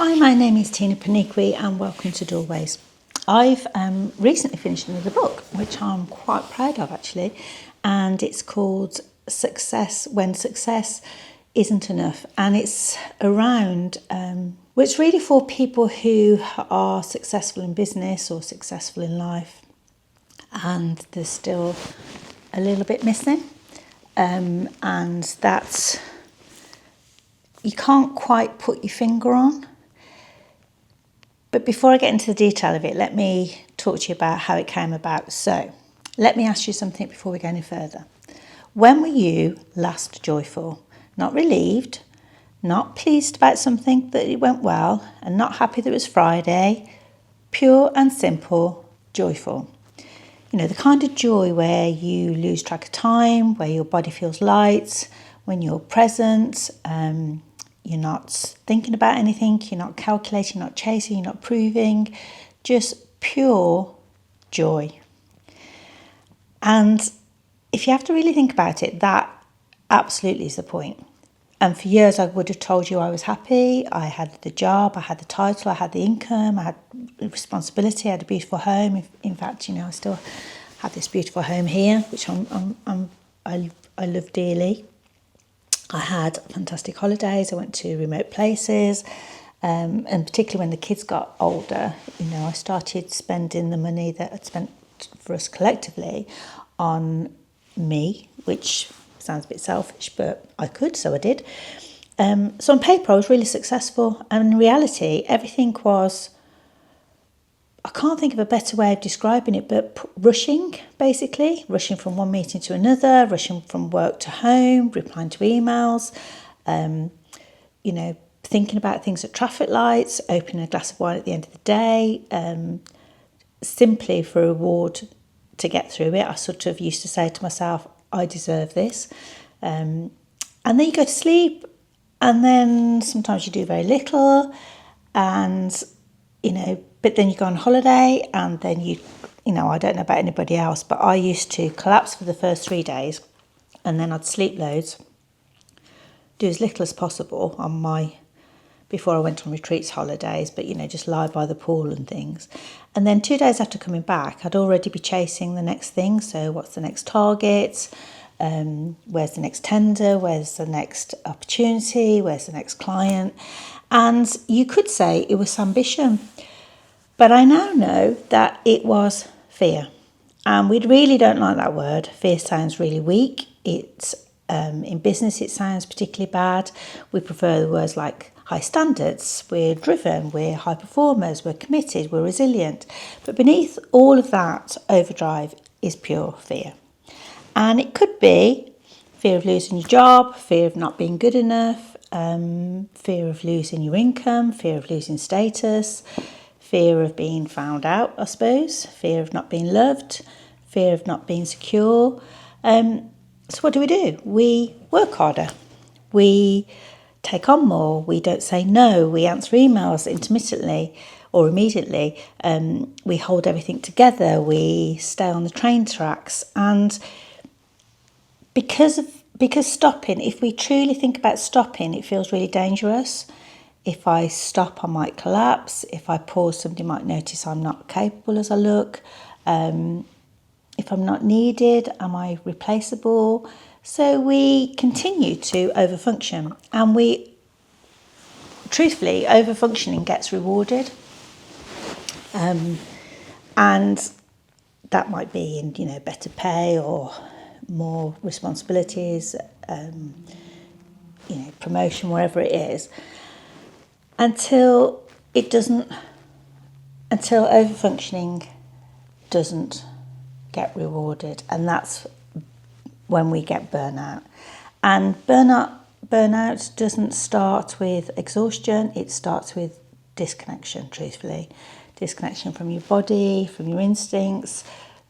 Hi, my name is Tina Paniqui and welcome to Doorways. I've recently finished another book, which I'm quite proud of actually, and it's called Success When Success Isn't Enough, and it's around, it's really for people who are successful in business or successful in life and there's still a little bit missing, and that's you can't quite put your finger on. But before I get into the detail of it, let me talk to you about how it came about. So let me ask you something before we go any further. When were you last joyful? Not relieved, not pleased about something that it went well, and not happy that it was Friday. Pure and simple, joyful. You know, the kind of joy where you lose track of time, where your body feels light, when you're present, you're not thinking about anything, you're not calculating, you're not chasing, you're not proving, just pure joy. And if you have to really think about it, that absolutely is the point. And for years I would have told you I was happy, I had the job, I had the title, I had the income, I had responsibility, I had a beautiful home. In fact, you know, I still have this beautiful home here, which I love dearly. I had fantastic holidays, I went to remote places, and particularly when the kids got older, you know, I started spending the money that I'd spent for us collectively on me, which sounds a bit selfish, but I could, so I did. So on paper, I was really successful, and in reality, everything was, I can't think of a better way of describing it, but rushing, basically. Rushing from one meeting to another, rushing from work to home, replying to emails, you know, thinking about things at traffic lights, opening a glass of wine at the end of the day, simply for a reward to get through it. I sort of used to say to myself, I deserve this. And then you go to sleep, and then sometimes you do very little, and, you know, but then you go on holiday, and then you know, I don't know about anybody else, but I used to collapse for the first 3 days, and then I'd sleep loads, do as little as possible before I went on retreats, holidays, but, you know, just lie by the pool and things. And then 2 days after coming back, I'd already be chasing the next thing. So what's the next target? Where's the next tender? Where's the next opportunity? Where's the next client? And you could say it was ambition. But I now know that it was fear. And we really don't like that word. Fear sounds really weak. It's in business, it sounds particularly bad. We prefer the words like high standards, we're driven, we're high performers, we're committed, we're resilient. But beneath all of that overdrive is pure fear. And it could be fear of losing your job, fear of not being good enough, fear of losing your income, fear of losing status, fear of being found out, I suppose, fear of not being loved, fear of not being secure. So what do? We work harder. We take on more. We don't say no. We answer emails intermittently or immediately. We hold everything together. We stay on the train tracks. And because stopping, if we truly think about stopping, it feels really dangerous. If I stop, I might collapse. If I pause, somebody might notice I'm not capable as I look. If I'm not needed, am I replaceable? So we continue to overfunction, and truthfully, overfunctioning gets rewarded. And that might be in, you know, better pay or more responsibilities, you know, promotion, wherever it is, until overfunctioning doesn't get rewarded, and that's when we get burnout. And burnout doesn't start with exhaustion, it starts with disconnection, truthfully. Disconnection from your body, from your instincts,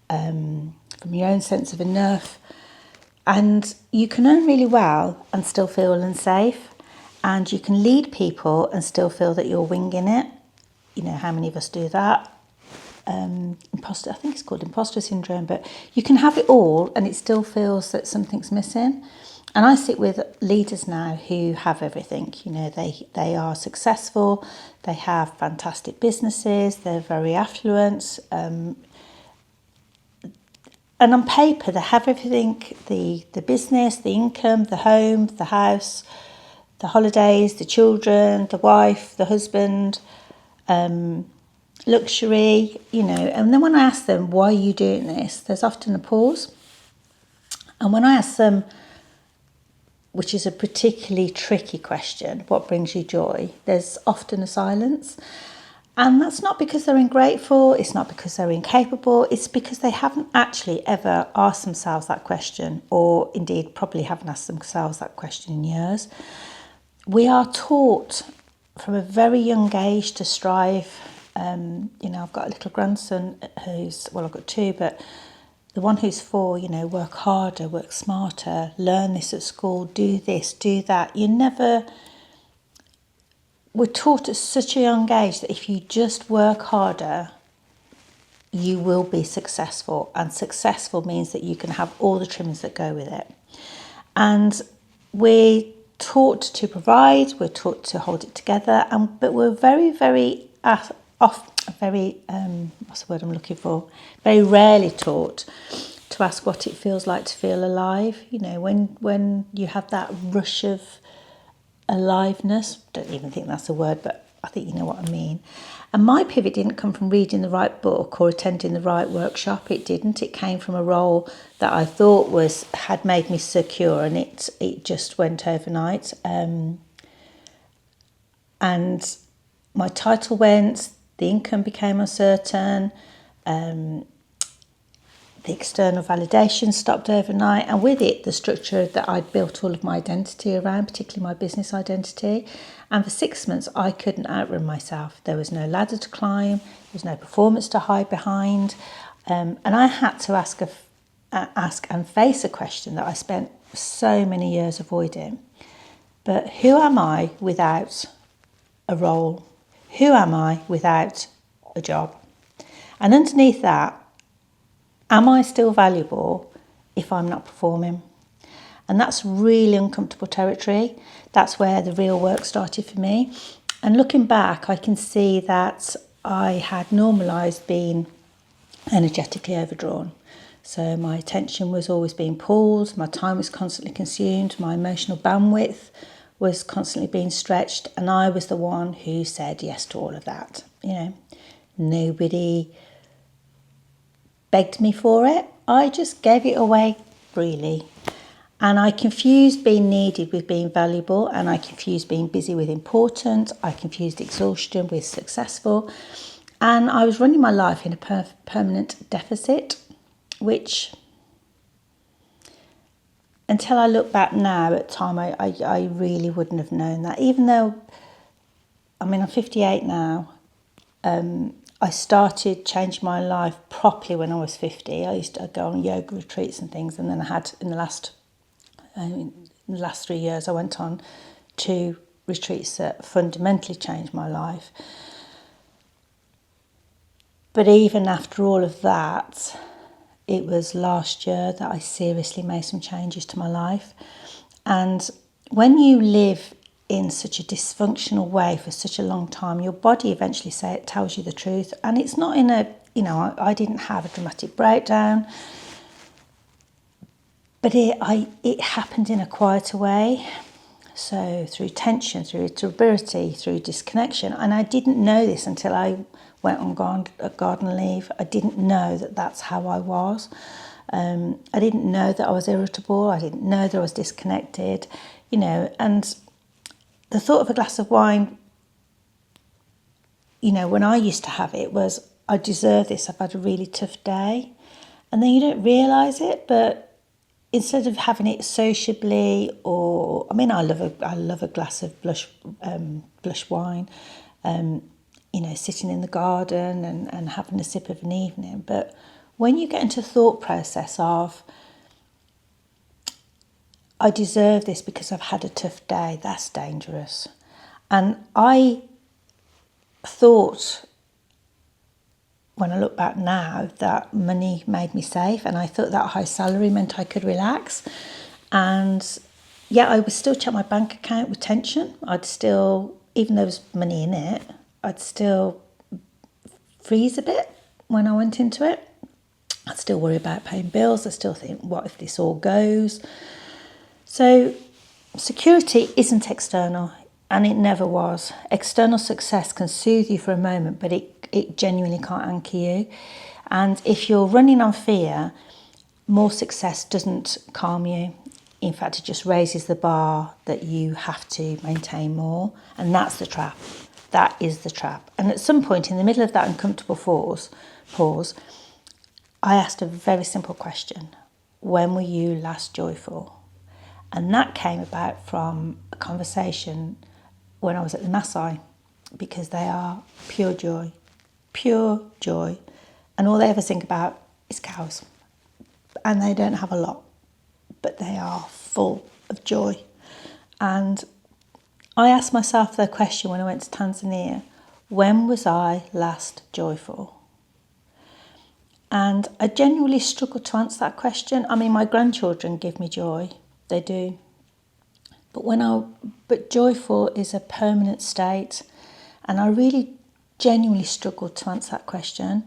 from your own sense of enough. And you can earn really well and still feel unsafe, and you can lead people and still feel that you're winging it. You know, how many of us do that? I think it's called imposter syndrome, but you can have it all and it still feels that something's missing. And I sit with leaders now who have everything. You know, they are successful, they have fantastic businesses, they're very affluent, and on paper they have everything: the business, the income, the home, the house, the holidays, the children, the wife, the husband, luxury, you know. And then when I ask them, why are you doing this, there's often a pause. And when I ask them, which is a particularly tricky question, what brings you joy, there's often a silence. And that's not because they're ungrateful, it's not because they're incapable, it's because they haven't actually ever asked themselves that question, or indeed probably haven't asked themselves that question in years. We are taught from a very young age to strive. You know, I've got a little grandson who's, well, I've got two, but the one who's 4, you know, work harder, work smarter, learn this at school, do this, do that. We're taught at such a young age that if you just work harder, you will be successful. And successful means that you can have all the trimmings that go with it. And we're taught to provide, we're taught to hold it together, but we're very, very what's the word I'm looking for? Very rarely taught to ask what it feels like to feel alive. You know, when you have that rush of aliveness, don't even think that's a word, but I think you know what I mean. And my pivot didn't come from reading the right book or attending the right workshop. It didn't. It came from a role that I thought had made me secure, and it just went overnight. And my title went, the income became uncertain, the external validation stopped overnight, and with it the structure that I'd built all of my identity around, particularly my business identity. And for 6 months I couldn't outrun myself. There was no ladder to climb, there was no performance to hide behind, and I had to ask and face a question that I spent so many years avoiding. But who am I without a role? Who am I without a job? And underneath that, am I still valuable if I'm not performing? And that's really uncomfortable territory. That's where the real work started for me. And looking back, I can see that I had normalised being energetically overdrawn. So my attention was always being pulled, my time was constantly consumed, my emotional bandwidth was constantly being stretched, and I was the one who said yes to all of that. You know, nobody begged me for it. I just gave it away freely. And I confused being needed with being valuable, and I confused being busy with important. I confused exhaustion with successful. And I was running my life in a permanent deficit, which, until I look back now at time, I really wouldn't have known that. Even though, I mean, I'm 58 now, I started changing my life properly when I was 50. I used to go on yoga retreats and things, and then I had, in the last 3 years, I went on 2 retreats that fundamentally changed my life. But even after all of that, it was last year that I seriously made some changes to my life. And when you live in such a dysfunctional way for such a long time, your body eventually tells you the truth. And it's not in a, you know, I didn't have a dramatic breakdown, but it happened in a quieter way. So through tension, through irritability, through disconnection. And I didn't know this until I went on garden leave. I didn't know that that's how I was. I didn't know that I was irritable. I didn't know that I was disconnected, you know. And the thought of a glass of wine, you know, when I used to have it, was, I deserve this. I've had a really tough day. And then you don't realise it, but instead of having it sociably, or, I mean, I love a glass of blush wine, you know, sitting in the garden and having a sip of an evening. But when you get into the thought process of, I deserve this because I've had a tough day, that's dangerous. And I thought, when I look back now, that money made me safe, and I thought that high salary meant I could relax. And yeah, I would still check my bank account with tension. I'd still, even though there was money in it, I'd still freeze a bit when I went into it. I'd still worry about paying bills. I still think, what if this all goes? So security isn't external, and it never was. External success can soothe you for a moment, but it genuinely can't anchor you. And if you're running on fear, more success doesn't calm you. In fact, it just raises the bar that you have to maintain more. And that's the trap. That is the trap. And at some point in the middle of that uncomfortable pause, I asked a very simple question. When were you last joyful? And that came about from a conversation when I was at the Maasai, because they are pure joy. And all they ever think about is cows. And they don't have a lot, but they are full of joy. And I asked myself the question when I went to Tanzania, when was I last joyful? And I genuinely struggled to answer that question. I mean, my grandchildren give me joy, they do. But joyful is a permanent state, and I really genuinely struggled to answer that question.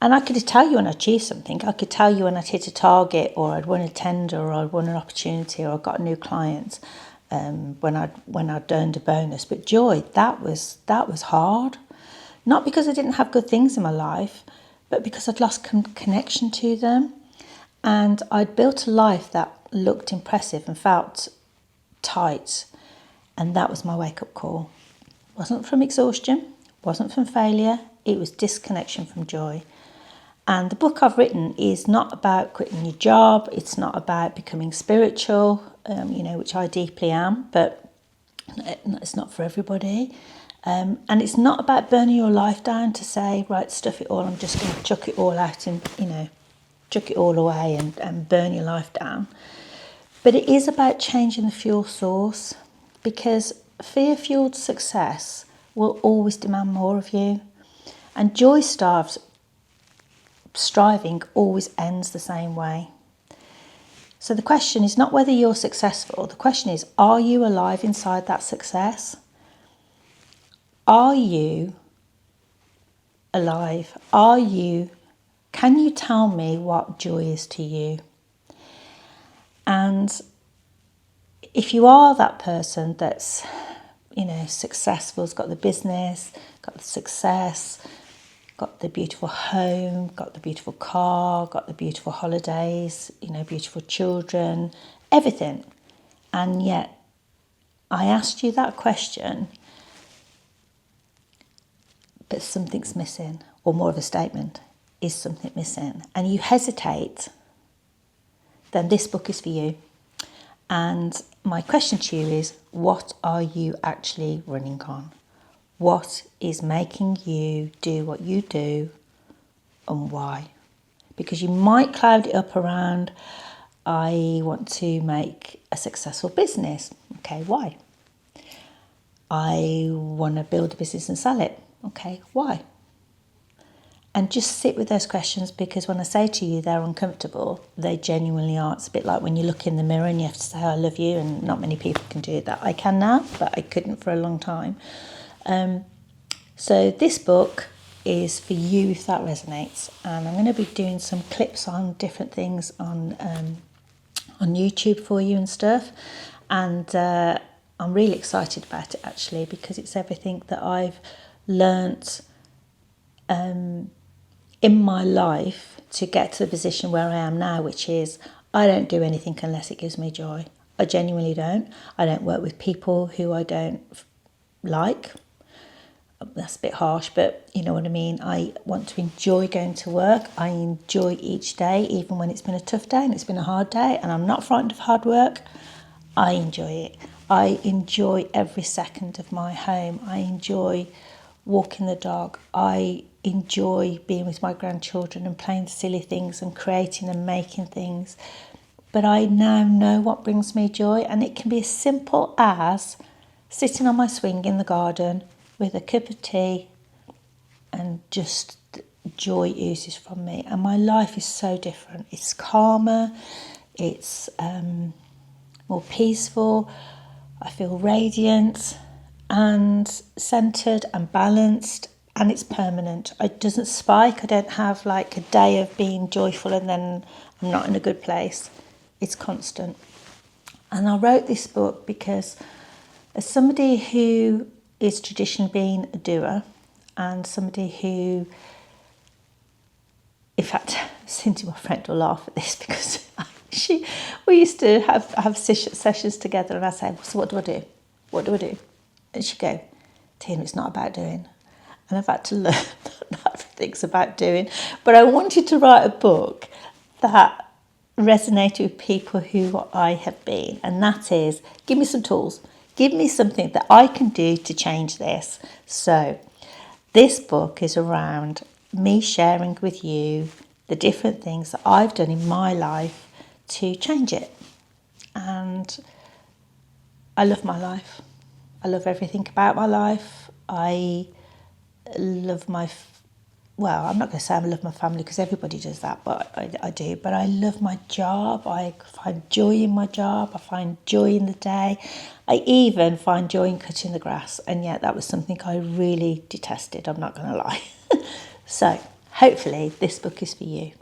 And I could tell you when I achieved something. I could tell you when I'd hit a target, or I'd won a tender, or I'd won an opportunity, or I got a new client, when I'd earned a bonus. But joy, that was hard. Not because I didn't have good things in my life, but because I'd lost connection to them. And I'd built a life that looked impressive and felt tight. And that was my wake-up call. It wasn't from exhaustion, wasn't from failure, it was disconnection from joy. And the book I've written is not about quitting your job, it's not about becoming spiritual, which I deeply am, but it's not for everybody. And it's not about burning your life down to say, right, stuff it all, I'm just going to chuck it all out and, chuck it all away and burn your life down. But it is about changing the fuel source, because fear-fueled success will always demand more of you. And joy-starved striving always ends the same way. So the question is not whether you're successful. The question is, are you alive inside that success? Are you alive? Can you tell me what joy is to you? And if you are that person that's, successful, has got the business, got the success, got the beautiful home, got the beautiful car, got the beautiful holidays, beautiful children, everything. And yet I asked you that question, but something's missing, or more of a statement, is something missing? And you hesitate, then this book is for you. And my question to you is, what are you actually running on? What is making you do what you do, and why? Because you might cloud it up around, I want to make a successful business. Okay, why? I want to build a business and sell it. Okay, why? And just sit with those questions, because when I say to you they're uncomfortable, they genuinely are. It's a bit like when you look in the mirror and you have to say, I love you, and not many people can do that. I can now, but I couldn't for a long time. So this book is for you if that resonates. And I'm going to be doing some clips on different things on YouTube for you and stuff. And I'm really excited about it, actually, because it's everything that I've learnt in my life to get to the position where I am now, which is I don't do anything unless it gives me joy. I genuinely don't. I don't work with people who I don't like. That's a bit harsh, but you know what I mean. I want to enjoy going to work. I enjoy each day, even when it's been a tough day and it's been a hard day, and I'm not frightened of hard work. I enjoy it. I enjoy every second of my home. I enjoy walking the dog. I enjoy being with my grandchildren and playing silly things and creating and making things. But I now know what brings me joy, and it can be as simple as sitting on my swing in the garden with a cup of tea, and just joy oozes from me. And my life is so different. It's calmer, it's more peaceful. I feel radiant and centered and balanced, and it's permanent. It doesn't spike. I don't have like a day of being joyful and then I'm not in a good place. It's constant. And I wrote this book because as somebody who is traditionally being a doer, and somebody who, in fact, Cindy, my friend, will laugh at this because we used to have sessions together, and I say, so what do I do? What do I do? And she'd go, Tina, it's not about doing. And I've had to learn that everything's about doing. But I wanted to write a book that resonated with people who I have been, and that is, give me some tools. Give me something that I can do to change this. So this book is around me sharing with you the different things that I've done in my life to change it. And I love my life. I love everything about my life. I love well, I'm not going to say I love my family because everybody does that, but I do. But I love my job. I find joy in my job. I find joy in the day. I even find joy in cutting the grass. And yet that was something I really detested. I'm not going to lie. So hopefully this book is for you.